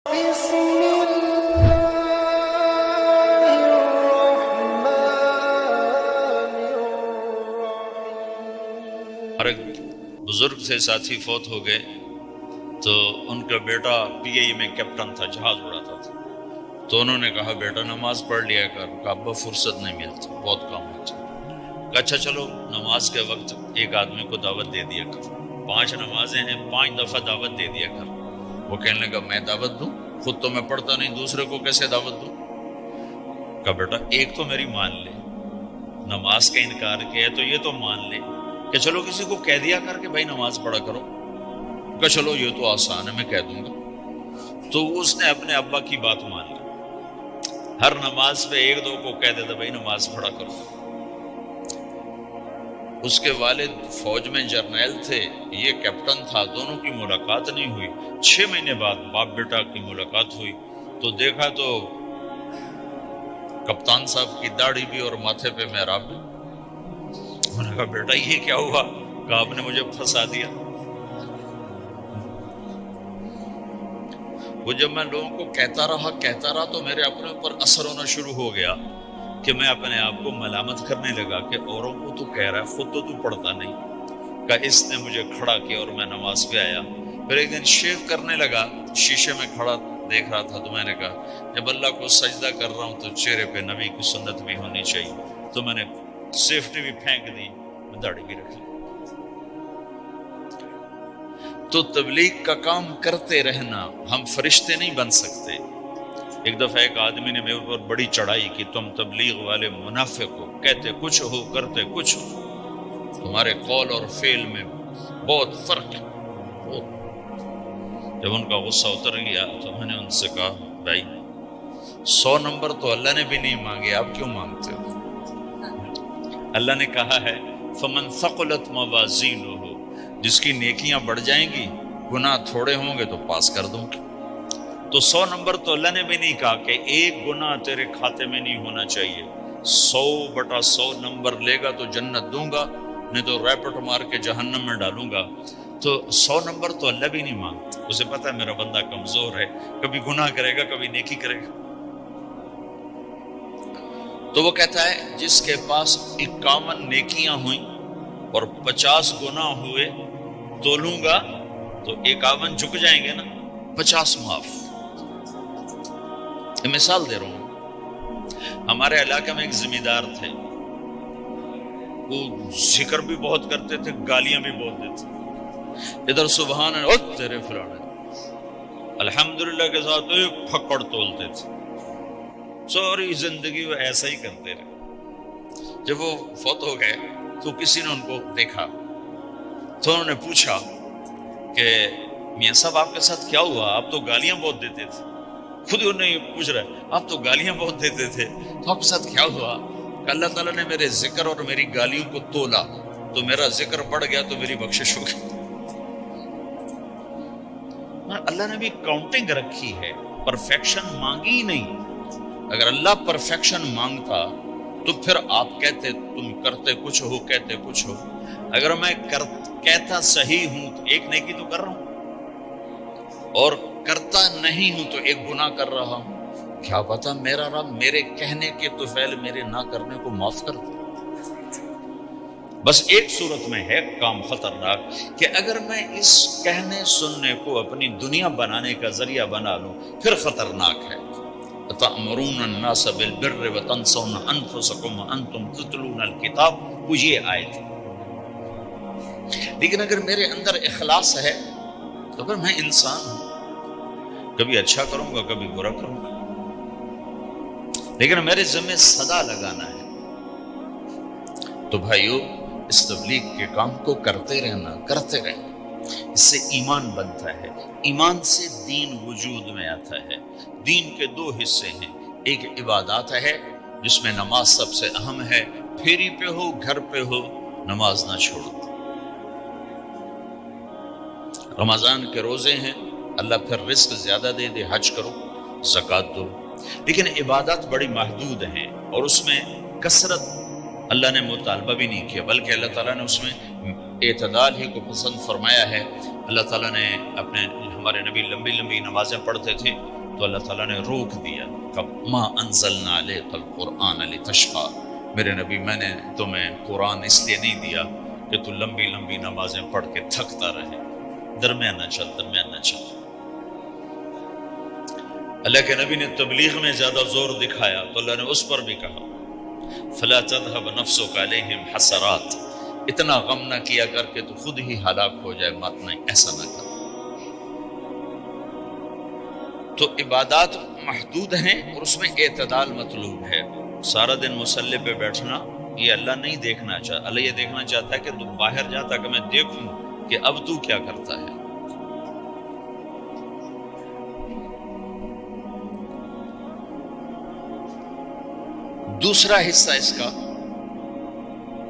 بسم الله الرحمن الرحیم۔ ہمارے بزرگ سے ساتھی فوت ہو گئے تو ان کا بیٹا پی اے میں کیپٹن تھا، جہاز اڑاتا تھا۔ تو انہوں نے کہا بیٹا نماز پڑھ لیا کر، کہا ابا فرصت نہیں ملتی، بہت کام ہوتا۔ کہا اچھا چلو نماز کے وقت ایک آدمی کو دعوت دے دیا کر، 5 نمازیں ہیں، 5 دفعہ دعوت دے دیا کر۔ وہ کہنے لگا میں دعوت دوں؟ خود تو میں پڑھتا نہیں، دوسرے کو کیسے دعوت دوں؟ کہا بیٹا ایک تو میری مان لے، نماز کا انکار کیا ہے تو یہ تو مان لے کہ چلو کسی کو کہہ دیا کر کہ بھائی نماز پڑھا کرو۔ کہ چلو یہ تو آسان ہے، میں کہہ دوں گا۔ تو اس نے اپنے ابا کی بات مان لی، ہر نماز پہ 1-2 کو کہہ دیتا بھائی نماز پڑھا کرو۔ اس کے والد فوج میں جرنیل تھے، یہ کیپٹن تھا، دونوں کی ملاقات نہیں ہوئی۔ 6 مہینے بعد باپ بیٹا کی ملاقات ہوئی تو دیکھا تو کپتان صاحب کی داڑھی بھی اور ماتھے پہ محراب بھی۔ انہوں نے کہا بیٹا یہ کیا ہوا؟ کہا آپ نے مجھے پھنسا دیا۔ وہ جب میں لوگوں کو کہتا رہا تو میرے اپنے اوپر اثر ہونا شروع ہو گیا کہ میں اپنے آپ کو ملامت کرنے لگا کہ اوروں کو تو کہہ رہا ہے، خود تو پڑھتا نہیں۔ کہ اس نے مجھے کھڑا کیا اور میں نماز پہ آیا۔ پھر ایک دن شیو کرنے لگا، شیشے میں کھڑا دیکھ رہا تھا تو میں نے کہا جب اللہ کو سجدہ کر رہا ہوں تو چہرے پہ نبی کی سنت بھی ہونی چاہیے۔ تو میں نے سیفٹی بھی پھینک دی، میں داڑھی بھی رکھ لی۔ تو تبلیغ کا کام کرتے رہنا، ہم فرشتے نہیں بن سکتے۔ ایک دفعہ ایک آدمی نے میرے اوپر بڑی چڑھائی کی، تم تبلیغ والے منافق ہو، کہتے کچھ ہو کرتے کچھ ہو، تمہارے قول اور فعل میں بہت فرق ہے۔ جب ان کا غصہ اتر گیا تو میں نے ان سے کہا بھائی 100 نمبر تو اللہ نے بھی نہیں مانگے، آپ کیوں مانگتے ہو؟ اللہ نے کہا ہے فمن ثقلت موازینہ، جس کی نیکیاں بڑھ جائیں گی گناہ تھوڑے ہوں گے تو پاس کر دوں۔ تو 100 نمبر تو اللہ نے بھی نہیں کہا کہ ایک گناہ تیرے کھاتے میں نہیں ہونا چاہیے۔ 100/100 نمبر لے گا تو جنت دوں گا، نہیں تو ریپٹ مار کے جہنم میں ڈالوں گا۔ تو 100 نمبر تو اللہ بھی نہیں مانگتا، اسے پتہ ہے میرا بندہ کمزور ہے، کبھی گناہ کرے گا کبھی نیکی کرے گا۔ تو وہ کہتا ہے جس کے پاس 51 نیکیاں ہوئیں اور 50 گناہ ہوئے تولوں گا تو 51 جھک جائیں گے نا، 50 معاف۔ یہ مثال دے رہا ہوں۔ ہمارے علاقے میں ایک ذمہ دار تھے، وہ ذکر بھی بہت کرتے تھے، گالیاں بھی بہت دیتے تھے۔ ادھر سبحان اللہ تیرے فلانے، الحمدللہ کے ساتھ ایک پھکڑ تولتے تھے۔ ساری زندگی وہ ایسا ہی کرتے رہے۔ جب وہ فوت ہو گئے تو کسی نے ان کو دیکھا تو انہوں نے پوچھا کہ میاں صاحب آپ کے ساتھ کیا ہوا؟ آپ تو گالیاں بہت دیتے تھے۔ خود انہوں نے پوچھ رہا ہے آپ تو گالیاں بہت دیتے تھے، تو آپ کے ساتھ کیا ہوا؟ کہ اللہ تعالیٰ نے میرے ذکر اور میری گالیوں کو تولا تو میرا ذکر بڑھ گیا تو میری بخشش ہو گئی۔ اللہ نے بھی کاؤنٹنگ رکھی ہے، پرفیکشن مانگی ہی نہیں۔ اگر اللہ پرفیکشن مانگتا تو پھر آپ کہتے تم کرتے کچھ ہو کہتے کچھ ہو۔ اگر میں کہتا صحیح ہوں تو ایک نیکی تو کر رہا ہوں، اور کرتا نہیں ہوں تو ایک گناہ کر رہا ہوں۔ کیا پتا میرا رب میرے کہنے کے تو فعل میرے نہ کرنے کو معاف کر دے۔ بس ایک صورت میں ہے کام خطرناک کہ اگر میں اس کہنے سننے کو اپنی دنیا بنانے کا ذریعہ بنا لوں پھر خطرناک ہے۔ تأمرون الناس بالبر وتنسون انفسکم وانتم تتلون الکتاب، وہ یہ آیت۔ لیکن اگر میرے اندر اخلاص ہے تو پھر میں انسان ہوں، کبھی اچھا کروں گا کبھی برا کروں گا، لیکن میرے ذمہ صدا لگانا ہے۔ تو بھائیو اس تبلیغ کے کام کو کرتے رہنا، کرتے رہنا، اس سے ایمان بنتا ہے، ایمان سے دین وجود میں آتا ہے۔ دین کے 2 حصے ہیں، ایک عبادات ہے جس میں نماز سب سے اہم ہے، پھیری پہ ہو گھر پہ ہو نماز نہ چھوڑو۔ رمضان کے روزے ہیں، اللہ پھر رزق زیادہ دے دے، حج کرو، زکوٰۃ دو۔ لیکن عبادات بڑی محدود ہیں اور اس میں کثرت اللہ نے مطالبہ بھی نہیں کیا، بلکہ اللہ تعالیٰ نے اس میں اعتدال ہی کو پسند فرمایا ہے۔ اللہ تعالیٰ نے ہمارے نبی لمبی لمبی نمازیں پڑھتے تھے تو اللہ تعالیٰ نے روک دیا کہ ما انزلنا علیک القرآن لتشقی، میرے نبی میں نے تمہیں قرآن اس لیے نہیں دیا کہ تو لمبی لمبی نمازیں پڑھ کے تھکتا رہے، درمیان نہ چل۔ اللہ کے نبی نے تبلیغ میں زیادہ زور دکھایا تو اللہ نے اس پر بھی کہا فلا تذهب نفسك عليهم حسرات، اتنا غم نہ کیا کر کے تو خود ہی ہلاک ہو جائے، مات نہیں، ایسا نہ کر۔ تو عبادات محدود ہیں اور اس میں اعتدال مطلوب ہے۔ سارا دن مصلی پہ بیٹھنا یہ اللہ نہیں دیکھنا چاہتا، اللہ یہ دیکھنا چاہتا ہے کہ تو باہر جاتا کہ میں دیکھوں کہ اب تو کیا کرتا ہے۔ دوسرا حصہ اس کا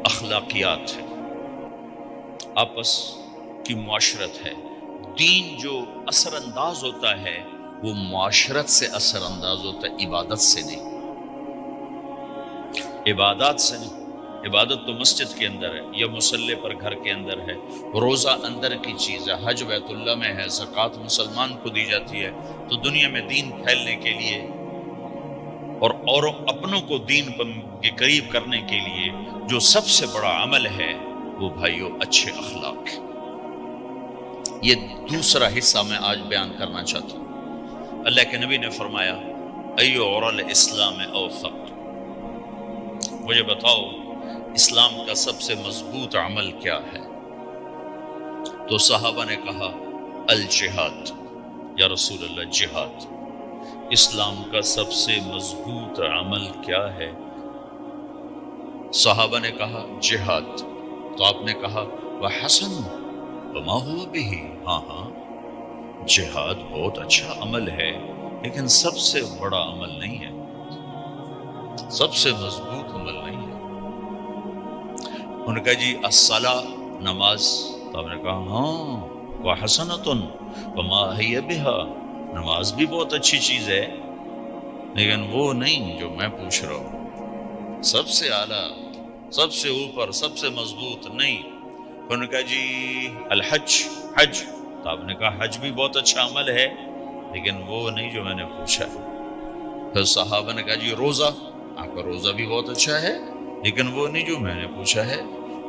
اخلاقیات ہے، آپس کی معاشرت ہے۔ دین جو اثر انداز ہوتا ہے وہ معاشرت سے اثر انداز ہوتا ہے، عبادت سے نہیں، عبادات سے نہیں۔ عبادت تو مسجد کے اندر ہے یا مصلی پر گھر کے اندر ہے، روزہ اندر کی چیز ہے، حج بیت اللہ میں ہے، زکوٰۃ مسلمان کو دی جاتی ہے۔ تو دنیا میں دین پھیلنے کے لیے اور اپنوں کو دین کے قریب کرنے کے لیے جو سب سے بڑا عمل ہے وہ بھائیو اچھے اخلاق۔ یہ دوسرا حصہ میں آج بیان کرنا چاہتا ہوں۔ اللہ کے نبی نے فرمایا ایو اور الاسلام اوثق، مجھے بتاؤ اسلام کا سب سے مضبوط عمل کیا ہے؟ تو صحابہ نے کہا الجہاد، یا رسول اللہ جہاد۔ اسلام کا سب سے مضبوط عمل کیا ہے؟ صحابہ نے کہا جہاد۔ تو آپ نے کہا وحسن وما هو به، ہاں جہاد بہت اچھا عمل ہے لیکن سب سے بڑا عمل نہیں ہے، سب سے مضبوط عمل نہیں ہے۔ انہوں نے کہا جی الصلاۃ، نماز۔ تو آپ نے کہا ہاں وحسنۃ وما هي بها، نماز بھی بہت اچھی چیز ہے لیکن وہ نہیں جو میں پوچھ رہا ہوں، سب سے اعلیٰ، سب سے اوپر، سب سے مضبوط نہیں۔ انہوں نے کہا جی الحج، حج۔ تو آپ نے کہا حج بھی بہت اچھا عمل ہے لیکن وہ نہیں جو میں نے پوچھا ہے۔ پھر صحابہ نے کہا جی روزہ، آپ کا روزہ بھی بہت اچھا ہے لیکن وہ نہیں جو میں نے پوچھا ہے۔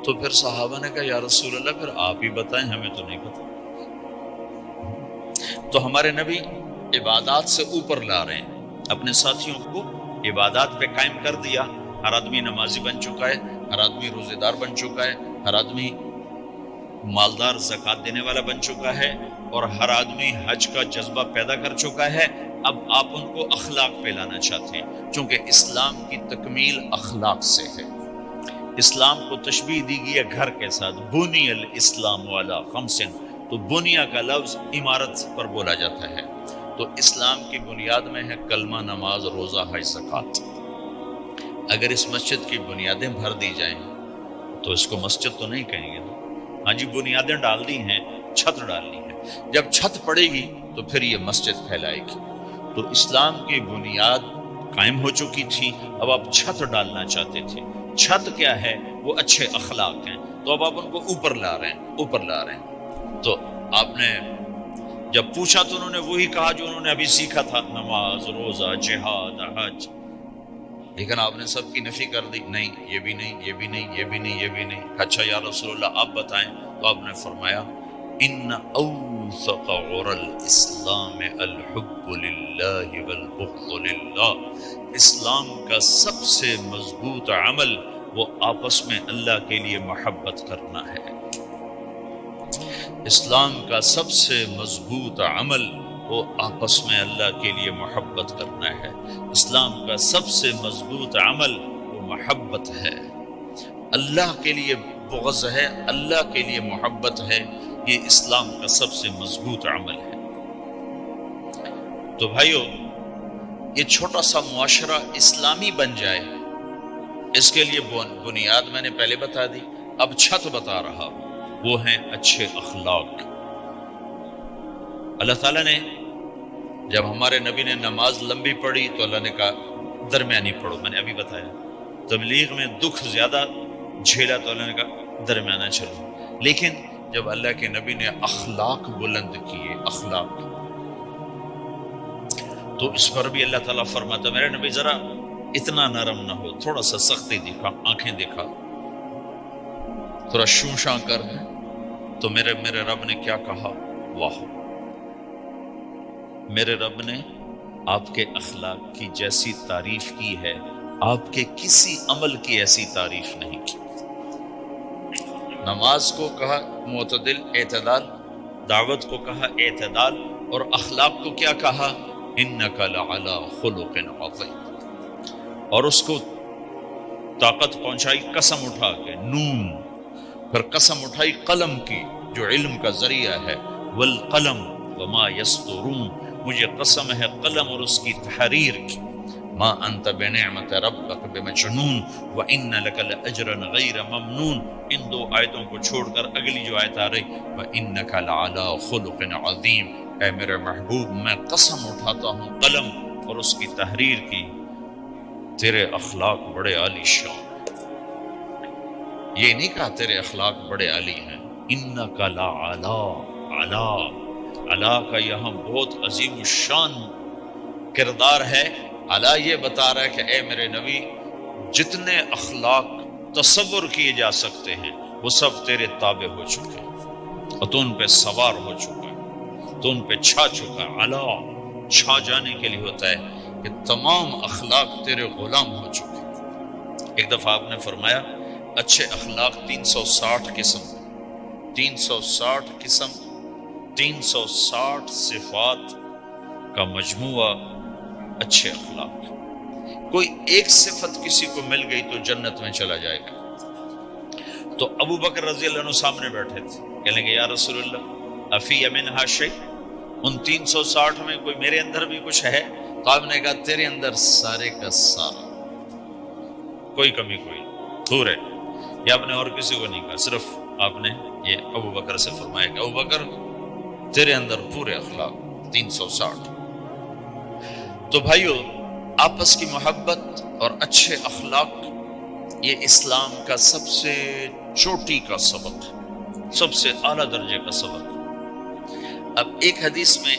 تو پھر صحابہ نے کہا یا رسول اللہ پھر آپ ہی بتائیں، ہمیں تو نہیں پتا۔ تو ہمارے نبی عبادات سے اوپر لا رہے ہیں، اپنے ساتھیوں کو عبادات پہ قائم کر دیا۔ ہر آدمی نمازی بن چکا ہے، ہر آدمی روزے دار بن چکا ہے، ہر آدمی مالدار زکوٰۃ دینے والا بن چکا ہے، اور ہر آدمی حج کا جذبہ پیدا کر چکا ہے۔ اب آپ ان کو اخلاق پہ لانا چاہتے ہیں، چونکہ اسلام کی تکمیل اخلاق سے ہے۔ اسلام کو تشبیہ دی گئی ہے گھر کے ساتھ، بنی الاسلام علی خمس، تو بنیا کا لفظ عمارت پر بولا جاتا ہے۔ تو اسلام کی بنیاد میں ہے کلمہ، نماز، روزہ، حج، زکوٰۃ۔ اگر اس مسجد کی بنیادیں بھر دی جائیں تو اس کو مسجد تو نہیں کہیں گے نا۔ ہاں جی بنیادیں ڈال دی ہیں، چھت ڈالنی ہے، جب چھت پڑے گی تو پھر یہ مسجد پھیلائے گی۔ تو اسلام کی بنیاد قائم ہو چکی تھی، اب آپ چھت ڈالنا چاہتے تھے۔ چھت کیا ہے؟ وہ اچھے اخلاق ہیں۔ تو اب آپ ان کو اوپر لا رہے ہیں۔ تو آپ نے جب پوچھا تو انہوں نے وہی کہا جو انہوں نے ابھی سیکھا تھا، نماز، روزہ، جہاد، حج۔ لیکن آپ نے سب کی نفی کر دی، نہیں یہ بھی نہیں، یہ بھی نہیں، یہ بھی نہیں، یہ بھی نہیں۔ اچھا یا رسول اللہ آپ بتائیں۔ تو آپ نے فرمایا ان اوثق عر الاسلام الحب للہ والبغض للہ، اسلام کا سب سے مضبوط عمل وہ آپس میں اللہ کے لیے محبت کرنا ہے۔ اسلام کا سب سے مضبوط عمل وہ آپس میں اللہ کے لیے محبت کرنا ہے۔ اسلام کا سب سے مضبوط عمل وہ محبت ہے، اللہ کے لیے بغض ہے، اللہ کے لیے محبت ہے، یہ اسلام کا سب سے مضبوط عمل ہے۔ تو بھائیو یہ چھوٹا سا معاشرہ اسلامی بن جائے، اس کے لیے بنیاد میں نے پہلے بتا دی، اب چھت بتا رہا ہوں، وہ ہیں اچھے اخلاق۔ اللہ تعالیٰ نے جب ہمارے نبی نے نماز لمبی پڑھی تو اللہ نے کہا درمیانی پڑھو، میں نے ابھی بتایا۔ تبلیغ میں دکھ زیادہ جھیلا تو اللہ نے کہا درمیانہ چلو۔ لیکن جب اللہ کے نبی نے اخلاق بلند کیے، اخلاق، تو اس پر بھی اللہ تعالیٰ فرماتا میرے نبی ذرا اتنا نرم نہ ہو، تھوڑا سا سختی دکھا، آنکھیں دکھا، تھوڑا شوشاں کر دیں۔ تو میرے رب نے کیا کہا؟ واہ، میرے رب نے آپ کے اخلاق کی جیسی تعریف کی ہے، آپ کے کسی عمل کی ایسی تعریف نہیں کی۔ نماز کو کہا معتدل، اعتدال، دعوت کو کہا اعتدال، اور اخلاق کو کیا کہا؟ انک لعلی خلق عظیم، اور اس کو طاقت پہنچائی قسم اٹھا کے، نون، پھر قسم اٹھائی قلم کی جو علم کا ذریعہ ہے، والقلم وما یسطرون، مجھے قسم ہے قلم اور اس کی تحریر کی، ما انت بنعمت ربک بمجنون وان لک لاجرا غیر ممنون۔ ان دو آیتوں کو چھوڑ کر اگلی جو آیت آ رہی، وانک لعلی خلق عظیم، اے میرے محبوب میں قسم اٹھاتا ہوں قلم اور اس کی تحریر کی، تیرے اخلاق بڑے عالی شان۔ یہ نہیں کہا تیرے اخلاق بڑے عالی ہیں، انک لعلی، علا، علا کا یہاں بہت عظیم الشان کردار ہے۔ علا یہ بتا رہا ہے کہ اے میرے نبی، جتنے اخلاق تصور کیے جا سکتے ہیں وہ سب تیرے تابع ہو چکے ہیں، اور تو ان پہ سوار ہو چکا ہے، تو ان پہ چھا چکا ہے۔ علا چھا جانے کے لیے ہوتا ہے کہ تمام اخلاق تیرے غلام ہو چکے ہیں۔ ایک دفعہ آپ نے فرمایا اچھے اخلاق 360 قسم، 360 قسم، 360 صفات کا مجموعہ اچھے اخلاق۔ کوئی ایک صفت کسی کو مل گئی تو جنت میں چلا جائے گا۔ تو ابو بکر رضی اللہ عنہ سامنے بیٹھے تھے، کہنے لگے یا رسول اللہ افی منہا شیء، ان 360 میں کوئی میرے اندر بھی کچھ ہے؟ تو آپ نے کہا تیرے اندر سارے کا سارا، کوئی کمی کوئی دور ہے۔ یہ آپ نے اور کسی کو نہیں کہا، صرف آپ نے یہ ابو بکر سے فرمایا کہ ابو بکر تیرے اندر پورے اخلاق 360۔ تو بھائیو، آپس کی محبت اور اچھے اخلاق یہ اسلام کا سب سے چوٹی کا سبق ہے، سب سے اعلیٰ درجے کا سبق۔ اب ایک حدیث میں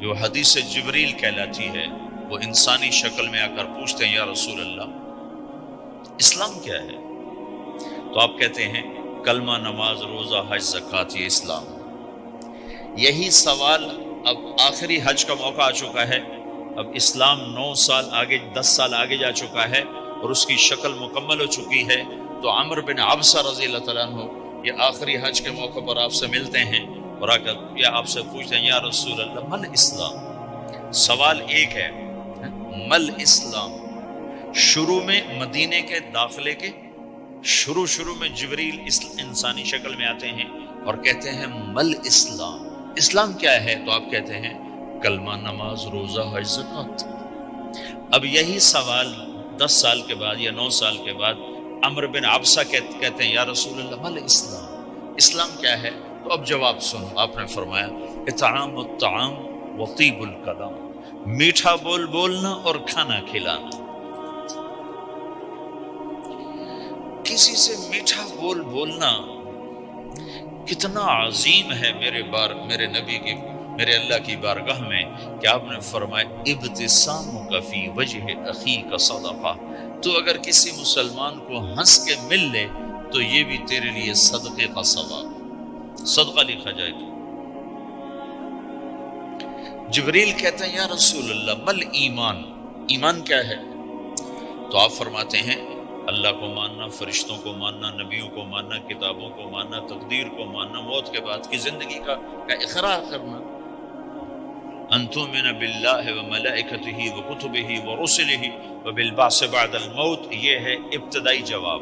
جو حدیث جبریل کہلاتی ہے، وہ انسانی شکل میں آ کر پوچھتے ہیں یا رسول اللہ اسلام کیا ہے؟ تو آپ کہتے ہیں کلمہ، نماز، روزہ، حج، زکوٰۃ، یہ اسلام۔ یہی سوال اب آخری حج کا موقع آ چکا ہے، اب اسلام 9 سال آگے، 10 سال آگے جا چکا ہے اور اس کی شکل مکمل ہو چکی ہے۔ تو عمرو بن عبسہ رضی اللہ تعالیٰ عنہ یہ آخری حج کے موقع پر آپ سے ملتے ہیں اور آ کر یا آپ سے پوچھتے ہیں یا رسول اللہ مل اسلام؟ سوال ایک ہے، مل اسلام؟ شروع میں مدینے کے داخلے کے شروع میں جبریل انسانی شکل میں آتے ہیں اور کہتے ہیں مل اسلام، اسلام کیا ہے؟ تو آپ کہتے ہیں کلمہ، نماز، روزہ، حج، زکوٰۃ۔ اب یہی سوال 10 سال کے بعد یا 9 سال کے بعد عمرو بن عبسہ کہتے ہیں یا رسول اللہ مل اسلام، اسلام کیا ہے؟ تو اب جواب سنو، آپ نے فرمایا اطعام الطعام وطیب الکلام، میٹھا بول بولنا اور کھانا کھلانا۔ کسی سے میٹھا بول بولنا کتنا عظیم ہے میرے نبی کی، میرے اللہ کی بارگاہ میں، کہ آپ نے فرمایا ابتسامک فی وجہ اخیک صدقہ، تو اگر کسی مسلمان کو ہنس کے مل لے تو یہ بھی تیرے لیے صدقے کا ثواب، صدقہ لکھا جائے گا۔ جبریل کہتے ہیں یا رسول اللہ مل ایمان، ایمان کیا ہے؟ تو آپ فرماتے ہیں اللہ کو ماننا، فرشتوں کو ماننا، نبیوں کو ماننا، کتابوں کو ماننا، تقدیر کو ماننا، موت کے بعد کی زندگی کا اقرار کرنا، ان تؤمن باللہ وملائکتہ وکتبہ ورسلہ وبالبعث بعد الموت، یہ ہے ابتدائی جواب۔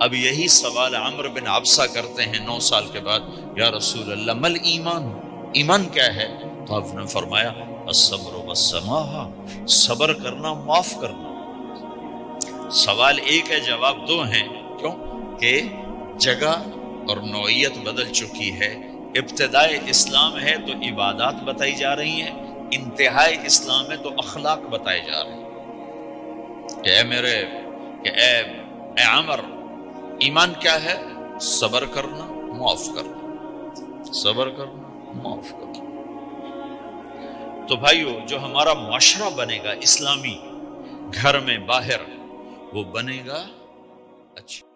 اب یہی سوال عمرو بن عبسہ کرتے ہیں 9 سال کے بعد، یا رسول اللہ مل ایمان، ایمان کیا ہے؟ تو آپ نے فرمایا الصبر والسماحہ، صبر کرنا، معاف کرنا۔ سوال ایک ہے، جواب 2 ہیں، کیوں کہ جگہ اور نوعیت بدل چکی ہے۔ ابتدائے اسلام ہے تو عبادات بتائی جا رہی ہیں، انتہائی اسلام ہے تو اخلاق بتائے جا رہے ہیں کہ اے عمر، ایمان کیا ہے؟ صبر کرنا، معاف کرنا۔ صبر کرنا، معاف کرنا۔ تو بھائیو، جو ہمارا معاشرہ بنے گا اسلامی، گھر میں باہر، وہ بنے گا اچھا۔